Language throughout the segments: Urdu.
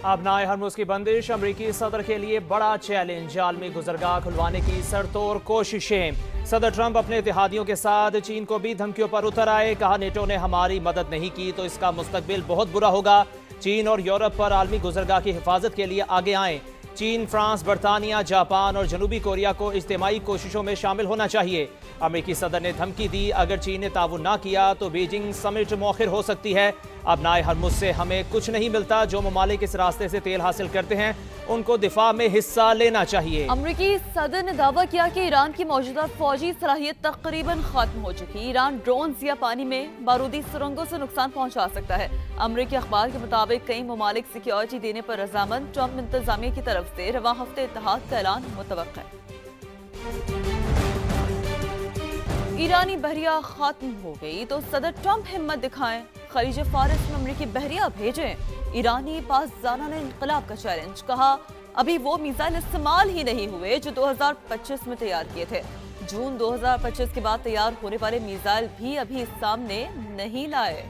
ابنائے ہرمز کی بندش امریکی صدر کے لیے بڑا چیلنج، عالمی گزرگاہ کھلوانے کی سرتوڑ کوششیں۔ صدر ٹرمپ اپنے اتحادیوں کے ساتھ چین کو بھی دھمکیوں پر اتر آئے، کہا نیٹو نے ہماری مدد نہیں کی تو اس کا مستقبل بہت برا ہوگا۔ چین اور یورپ پر عالمی گزرگاہ کی حفاظت کے لیے آگے آئیں۔ چین، فرانس، برطانیہ، جاپان اور جنوبی کوریا کو اجتماعی کوششوں میں شامل ہونا چاہیے۔ امریکی صدر نے دھمکی دی، اگر چین نے تعاون نہ کیا تو بیجنگ سمٹ مؤخر ہو سکتی ہے۔ ابنائے ہرمز سے ہمیں کچھ نہیں ملتا، جو ممالک اس راستے سے تیل حاصل کرتے ہیں ان کو دفاع میں حصہ لینا چاہیے۔ امریکی صدر نے دعویٰ کیا کہ ایران کی موجودہ فوجی صلاحیت تقریباً ختم ہو چکی۔ ایران ڈرونز یا پانی میں بارودی سرنگوں سے نقصان پہنچا سکتا ہے۔ امریکی اخبار کے مطابق کئی ممالک سیکیورٹی دینے پر رضامند، ٹرمپ انتظامیہ کی طرف سے رواں ہفتے اتحاد کا اعلان متوقع ہے۔ ایرانی بحریہ ختم ہو گئی تو صدر ٹرمپ ہمت دکھائیں، خلیج فارس میں امریکی بحریہ بھیجیں۔ ایرانی پاسداران نے انقلاب کا چیلنج، کہا ابھی وہ میزائل استعمال ہی نہیں ہوئے جو 2025 میں تیار کیے تھے۔ جون 2025 کے بعد تیار ہونے والے میزائل بھی ابھی سامنے نہیں لائے۔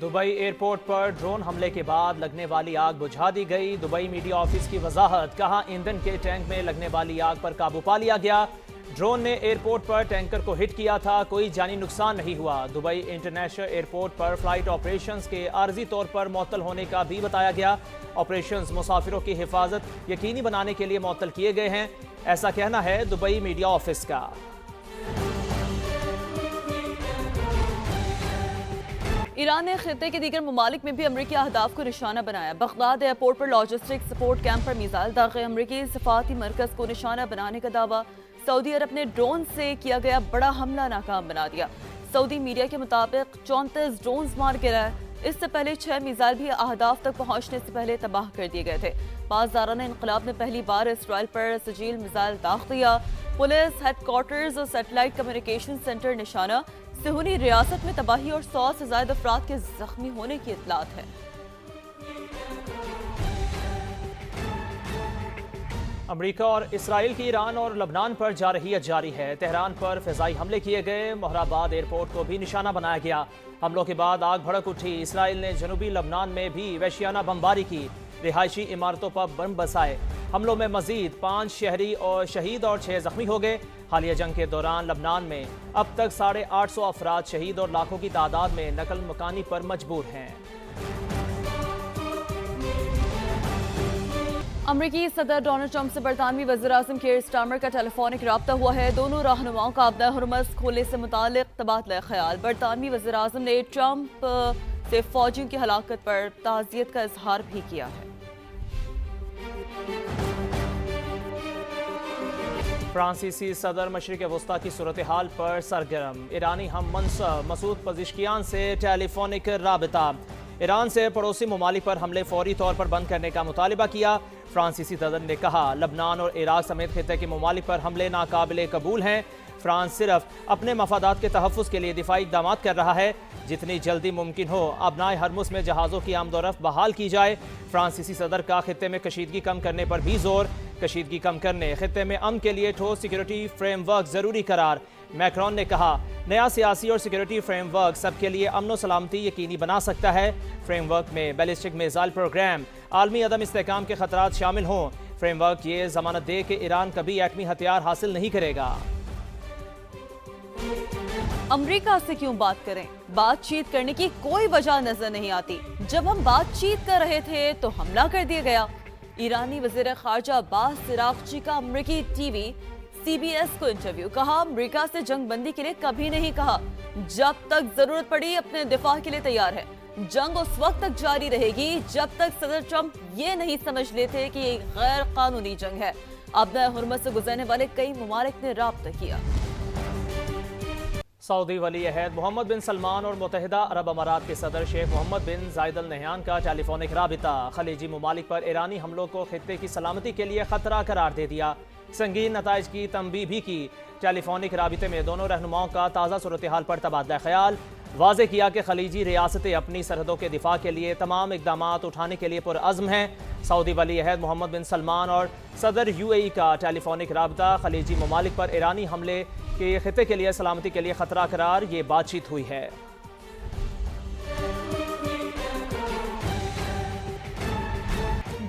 دبئی ایئرپورٹ پر ڈرون حملے کے بعد لگنے والی آگ بجھا دی گئی۔ دبئی میڈیا آفس کی وضاحت، کہا ایندھن کے ٹینک میں لگنے والی آگ پر قابو پا لیا گیا۔ ڈرون نے ایئرپورٹ پر ٹینکر کو ہٹ کیا تھا، کوئی جانی نقصان نہیں ہوا۔ دبئی انٹرنیشنل ایئرپورٹ پر فلائٹ آپریشنز کے عارضی طور پر معطل ہونے کا بھی بتایا گیا۔ آپریشنز مسافروں کی حفاظت یقینی بنانے کے لیے معطل کیے گئے ہیں، ایسا کہنا ہے دبئی میڈیا آفس کا۔ ایران نے خطے کے دیگر ممالک میں بھی امریکی اہداف کو نشانہ بنایا۔ بغداد ایئرپورٹ پر لاجسٹک سپورٹ کیمپ پر میزائل داغے، امریکی سفارتی مرکز کو نشانہ بنانے کا دعویٰ۔ سعودی عرب نے ڈرون سے کیا گیا بڑا حملہ ناکام بنا دیا۔ سعودی میڈیا کے مطابق 34 ڈرونز مار گرائے۔ اس سے پہلے 6 میزائل بھی اہداف تک پہنچنے سے پہلے تباہ کر دیے گئے تھے۔ پاسداران انقلاب نے پہلی بار اسرائیل پر سجیل میزائل داغ دیا۔ پولیس ہیڈ کوارٹرز اور سیٹلائٹ کمیونیکیشن سینٹر نشانہ۔ صہیونی ریاست میں تباہی اور 100 سے زائد افراد کے زخمی ہونے کی اطلاعات ہے۔ امریکہ اور اسرائیل کی ایران اور لبنان پر جارحیت جاری ہے۔ تہران پر فضائی حملے کیے گئے، مہرآباد ایئرپورٹ کو بھی نشانہ بنایا گیا۔ حملوں کے بعد آگ بھڑک اٹھی۔ اسرائیل نے جنوبی لبنان میں بھی وحشیانہ بمباری کی، رہائشی عمارتوں پر بم بسائے۔ حملوں میں مزید 5 شہری اور شہید اور 6 زخمی ہو گئے۔ حالیہ جنگ کے دوران لبنان میں اب تک 850 افراد شہید اور لاکھوں کی تعداد میں نقل مکانی پر مجبور ہیں۔ امریکی صدر ڈونلڈ ٹرمپ سے برطانوی وزیراعظم کیئر سٹارمر کا ٹیلی فونک رابطہ ہوا ہے۔ دونوں رہنماؤں کا ابنائے ہرمز کھولنے سے متعلق تبادلہ خیال۔ برطانوی وزیراعظم نے ٹرمپ سے فوجیوں کی ہلاکت پر تعزیت کا اظہار بھی کیا ہے۔ فرانسیسی صدر مشرق وسطی کی صورتحال پر سرگرم۔ ایرانی ہم منصب مسعود پزشکیان سے ٹیلی فونک رابطہ۔ ایران سے پڑوسی ممالک پر حملے فوری طور پر بند کرنے کا مطالبہ کیا۔ فرانسیسی صدر نے کہا لبنان اور عراق سمیت خطے کے ممالک پر حملے ناقابل قبول ہیں۔ فرانس صرف اپنے مفادات کے تحفظ کے لیے دفاعی اقدامات کر رہا ہے۔ جتنی جلدی ممکن ہو ابنائے ہرمز میں جہازوں کی آمد و رفت بحال کی جائے۔ فرانسیسی صدر کا خطے میں کشیدگی کم کرنے پر بھی زور۔ کشیدگی کم کرنے، خطے میں امن کے لیے ٹھوس سیکیورٹی فریم ورک ضروری قرار۔ میکرون نے کہا نیا سیاسی اور سیکیورٹی فریم ورک سب کے لیے امن و سلامتی یقینی بنا سکتا ہے۔ فریم ورک میں بیلسٹک میزائل پروگرام، عالمی عدم استحکام کے خطرات شامل ہوں۔ فریم ورک یہ ضمانت دے کہ ایران کبھی ایٹمی ہتھیار حاصل نہیں کرے گا۔ امریکہ سے کیوں بات کریں؟ بات چیت کرنے کی کوئی وجہ نظر نہیں آتی۔ جب ہم بات چیت کر رہے تھے تو حملہ کر دیا گیا۔ ایرانی وزیر خارجہ عباس عراقچی کا امریکی ٹی وی CBS کو انٹرویو، کہا امریکہ سے جنگ بندی کے لیے کبھی نہیں کہا، جب تک ضرورت پڑی اپنے دفاع کے لیے تیار ہے۔ جنگ اس وقت تک جاری رہے گی جب تک صدر ٹرمپ یہ نہیں سمجھ لیتے کہ یہ غیر قانونی جنگ ہے۔ ابنائے ہرمز سے گزرنے والے کئی ممالک نے رابطہ کیا۔ سعودی ولی عہد محمد بن سلمان اور متحدہ عرب امارات کے صدر شیخ محمد بن زائد ال نہیان کا ٹیلی فونک رابطہ۔ خلیجی ممالک پر ایرانی حملوں کو خطے کی سلامتی کے لیے خطرہ قرار دے دیا، سنگین نتائج کی تنبیہ بھی کی۔ ٹیلی فونک رابطے میں دونوں رہنماؤں کا تازہ صورتحال پر تبادلہ خیال، واضح کیا کہ خلیجی ریاستیں اپنی سرحدوں کے دفاع کے لیے تمام اقدامات اٹھانے کے لیے پرعزم ہیں۔ سعودی ولی عہد محمد بن سلمان اور صدر UAE کا ٹیلی فونک رابطہ، خلیجی ممالک پر ایرانی حملے کے خطے کے لیے سلامتی کے لیے خطرہ قرار، یہ بات چیت ہوئی ہے۔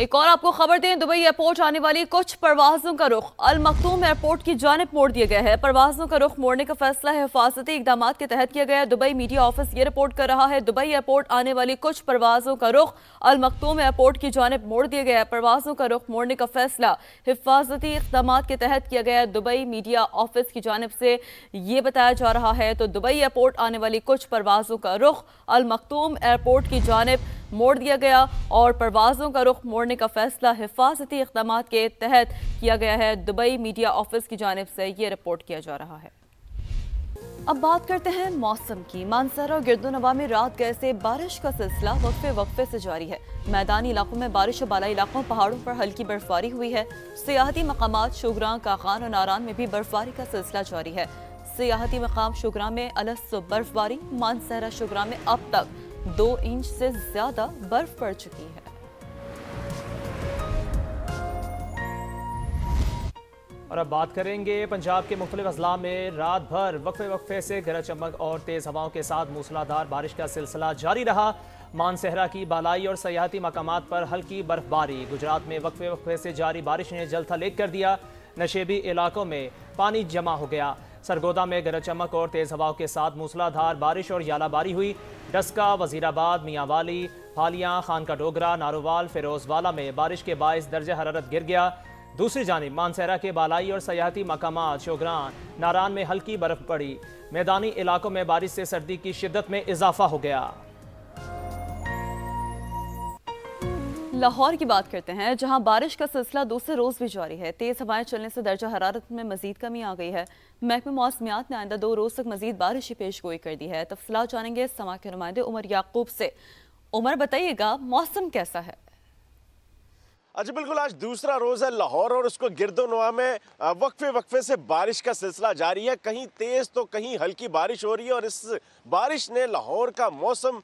ایک اور آپ کو خبر دیں، دبئی ایئرپورٹ آنے والی کچھ پروازوں کا رخ المختوم ایئرپورٹ کی جانب موڑ دیا گیا ہے۔ پروازوں کا رخ موڑنے کا فیصلہ حفاظتی اقدامات کے تحت کیا گیا ہے۔ دبئی میڈیا آفس یہ رپورٹ کر رہا ہے دبئی ایئرپورٹ آنے والی کچھ پروازوں کا رخ المختوم ایئرپورٹ کی جانب موڑ دیا گیا ہے۔ پروازوں کا رخ موڑنے کا فیصلہ حفاظتی اقدامات کے تحت کیا گیا ہے۔ دبئی میڈیا آفس کی جانب سے یہ بتایا جا رہا ہے تو دبئی ایئرپورٹ آنے والی کچھ پروازوں کا رخ المختوم ایئرپورٹ کی جانب موڑ دیا گیا اور پروازوں کا رخ موڑنے کا فیصلہ حفاظتی اقدامات کے تحت کیا گیا ہے۔ دبئی میڈیا آفس کی جانب سے یہ رپورٹ کیا جا رہا ہے۔ اب بات کرتے ہیں موسم کی۔ مانسہرہ اور گرد و نواح میں رات گئے سے بارش کا سلسلہ وقفے سے جاری ہے۔ میدانی علاقوں میں بارش اور بالائی علاقوں پہاڑوں پر ہلکی برفباری ہوئی ہے۔ سیاحتی مقامات شوگراں، کاغان اور ناران میں بھی برفباری کا سلسلہ جاری ہے۔ سیاحتی مقام شوگراں میں السو برفباری، مانسہرہ شوگراں میں اب تک 2 انچ سے زیادہ برف پڑ چکی ہے۔ اور اب بات کریں گے پنجاب کے مختلف اضلاع میں رات بھر وقفے سے گرج چمک اور تیز ہواؤں کے ساتھ موسلادھار بارش کا سلسلہ جاری رہا۔ مانسہرہ کی بالائی اور سیاحتی مقامات پر ہلکی برفباری۔ گجرات میں وقفے سے جاری بارش نے جل تھل ایک کر دیا۔ نشیبی علاقوں میں پانی جمع ہو گیا۔ سرگودا میں گرج چمک اور تیز ہواؤں کے ساتھ موسلادھار بارش اور ژالہ باری ہوئی۔ ڈسکا، وزیر آباد، میاں والی، پھالیاں، خان کا ڈوگرا، نارووال، فیروز والا میں بارش کے باعث درجہ حرارت گر گیا۔ دوسری جانب مانسہرہ کے بالائی اور سیاحتی مقامات شوگراں، ناران میں ہلکی برف پڑی۔ میدانی علاقوں میں بارش سے سردی کی شدت میں اضافہ ہو گیا۔ لاہور کی بات کرتے ہیں جہاں بارش کا سلسلہ دوسرے روز بھی جاری ہے۔ تیز ہوائیں چلنے سے درجہ حرارت میں مزید کمی آ گئی ہے۔ محکمہ موسمیات نے آئندہ 2 روز تک مزید بارش کی پیش گوئی کر دی ہے۔ تفصیلات جانیں گے سما کے نمائندے عمر یعقوب سے۔ عمر بتائیے گا موسم کیسا ہے؟ جی بالکل، آج دوسرا روز ہے لاہور اور اس کو گرد و نواح میں وقفے سے بارش کا سلسلہ جاری ہے۔ کہیں تیز تو کہیں ہلکی بارش ہو رہی ہے اور اس بارش نے لاہور کا موسم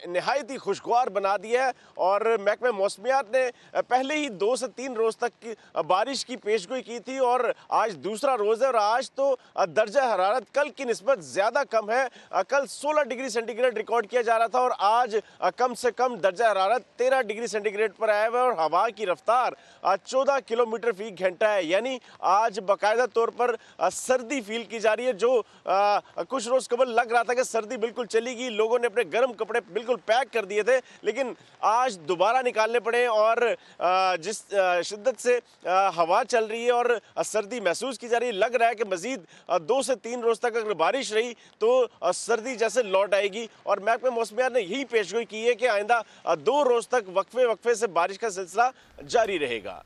نہایت ہی خوشگوار بنا دیا ہے اور محکمہ موسمیات نے پہلے ہی 2 سے 3 روز تک بارش کی پیشگوئی کی تھی اور آج دوسرا روز ہے اور آج تو درجہ حرارت کل کی نسبت زیادہ کم ہے۔ کل 16 ڈگری سینٹی گریڈ ریکارڈ کیا جا رہا تھا اور آج کم سے کم درجہ حرارت 13 ڈگری سینٹی گریڈ پر آیا ہوا ہے اور ہوا کی رفتار 14 کلومیٹر فی گھنٹہ ہے، یعنی آج باقاعدہ طور پر سردی فیل کی جا رہی ہے۔ جو کچھ روز قبل لگ رہا تھا کہ سردی بالکل چلی گئی، لوگوں نے اپنے گرم کپڑے بالکل پیک کر دیے تھے، لیکن آج دوبارہ نکالنے پڑے اور جس شدت سے ہوا چل رہی ہے اور سردی محسوس کی جا رہی ہے، لگ رہا ہے کہ مزید 2 سے 3 روز تک اگر بارش رہی تو سردی جیسے لوٹ آئے گی اور محکمہ موسمیات نے یہی پیشگوئی کی ہے کہ آئندہ 2 روز تک وقفے سے بارش کا سلسلہ جاری رہے گا۔